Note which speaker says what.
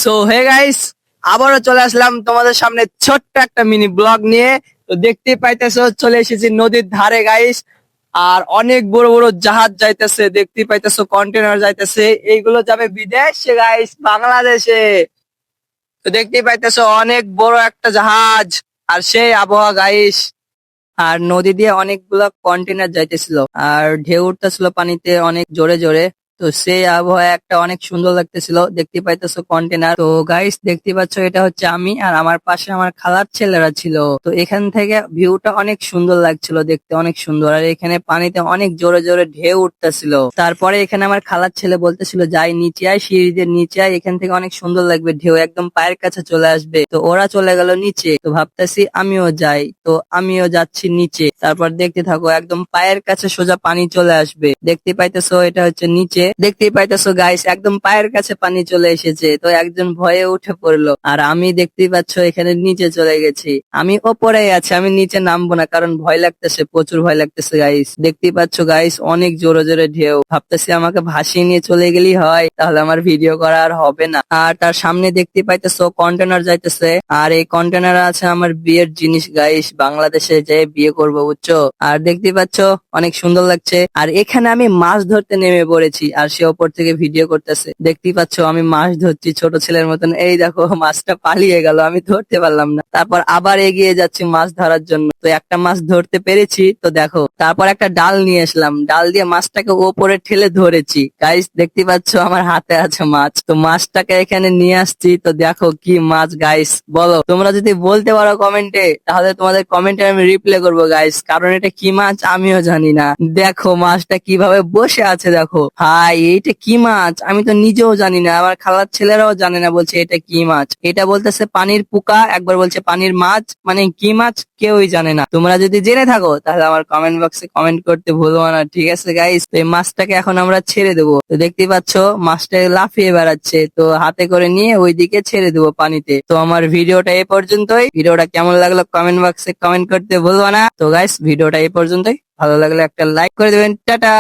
Speaker 1: So hey guys, আবারও চলে আসলাম তোমাদের সামনে ছোট্ট একটা মিনি ব্লগ নিয়ে। তো দেখতেই পাইতেছো চলে এসেছি নদীর ধারে গাইস। আর অনেক বড় বড় জাহাজ যাইতেছে, দেখতেই পাইতেছো কন্টেনার যাইতেছে। এইগুলো যাবে বিদেশে গাইস, বাংলাদেশে। তো দেখতেই পাইতেছো অনেক বড় একটা জাহাজ আর সেই আবহাওয়া গাইস। আর নদী দিয়ে অনেকগুলা কন্টেনার যাইতেছিল আর ঢেউ উঠতেছিল পানিতে অনেক জোরে জোরে। তো সেই আবহাওয়া একটা অনেক সুন্দর লাগতেছিল, দেখতে পাইতেছো কন্টেনার। তো গাইস দেখতে পাচ্ছ, এটা হচ্ছে আমি, আর আমার পাশে আমার খালার ছেলেরা ছিল। তো এখান থেকে ভিউটা অনেক সুন্দর লাগছিল, দেখতে অনেক সুন্দর। আর এখানে পানিতে অনেক জোরে জোরে ঢেউ উঠতেছিল। তারপরে এখানে আমার খালার ছেলে বলতেছিল, যাই নিচে আয়, সিঁড়িদের নিচে আয়, এখান থেকে অনেক সুন্দর লাগবে, ঢেউ একদম পায়ের কাছে চলে আসবে। তো ওরা চলে গেল নিচে। তো ভাবতেছি আমিও যাই, তো আমিও যাচ্ছি নিচে। তারপর দেখতে থাকো, একদম পায়ের কাছে সোজা পানি চলে আসবে। দেখতে পাইতেছো এটা হচ্ছে নিচে, দেখতেই পাইতেছো গাইস, একদম পায়ের কাছে পানি চলে এসেছে। তো একজন ভয়ে উঠে পড়লো, আর আমি দেখতেই পাচ্ছ এখানে নিচে চলে গেছি। আমি ওপরেই আছি, আমি নিচে নামবো না, কারণ ভয় লাগতেছে, প্রচুর ভয় লাগতেছে গাইস। দেখতেই পাচ্ছ গাইস, অনেক জোরে জোরে ঢেউ। ভাবতেছি আমাকে ভাসিয়ে নিয়ে চলে গেলেই হয়, তাহলে আমার ভিডিও করা আর হবে না। আর তার সামনে দেখতে পাইতেছো কন্টেনার যাইতেছে, আর এই কন্টেনার আছে আমার বিয়ের জিনিস গাইস, বাংলাদেশে যে বিয়ে করবো বুঝছো। আর দেখতে পাচ্ছ অনেক সুন্দর লাগছে। আর এখানে আমি মাছ ধরতে নেমে পড়েছি, আর সে ওপর থেকে ভিডিও করতেছে। দেখতেই পাচ্ছ আমি মাছ ধরছি ছোট ছেলের মতন। এই দেখো মাছটা পালিয়ে গেল, আমি ধরতে পারলাম না। তারপর আবার এগিয়ে যাচ্ছি মাছ ধরার জন্য। তো একটা মাছ ধরতে পেরেছি, তো দেখো। তারপর একটা ডাল নিয়ে আসলাম, ডাল দিয়ে মাছটাকে ওপরে ঠেলে ধরেছি গাইস। দেখতে পাচ্ছ আমার হাতে আছে মাছ। তো মাছটাকে এখানে নিয়ে আসছি, তো দেখো কি মাছ গাইস। বলো তোমরা যদি বলতে পারো কমেন্টে, তাহলে তোমাদের কমেন্টে আমি রিপ্লাই করবো গাইস, কারণ এটা কি মাছ আমিও জানি না। দেখো মাছটা কিভাবে বসে আছে, দেখো ভাই এইটা কি মাছ আমি তো নিজেও জানি না, আমার খালার ছেলেরাও জানে না, বলছে এটা কি মাছ। এটা বলতেছে পানির পোকা, একবার বলছে পানির মাছ, মানে কি মাছ কেউই জানে না। তোমরা যদি জেনে থাকো তাহলে আমার কমেন্ট বক্সে কমেন্ট করতে ভুলো না, ঠিক আছে গাইস। তো এই মাছটাকে এখন আমরা ছেড়ে দেবো। তো দেখতেই পাচ্ছ মাছটা লাফিয়ে বেড়াচ্ছে, তো হাতে করে নিয়ে ওইদিকে ছেড়ে দেবো পানিতে। তো আমার ভিডিওটা এই পর্যন্তই। ভিডিওটা কেমন লাগলো কমেন্ট বক্সে কমেন্ট করতে ভুলবো না। তো গাইস ভিডিওটা এই পর্যন্তই, ভালো লাগলে একটা লাইক করে দেবেন। টাটা।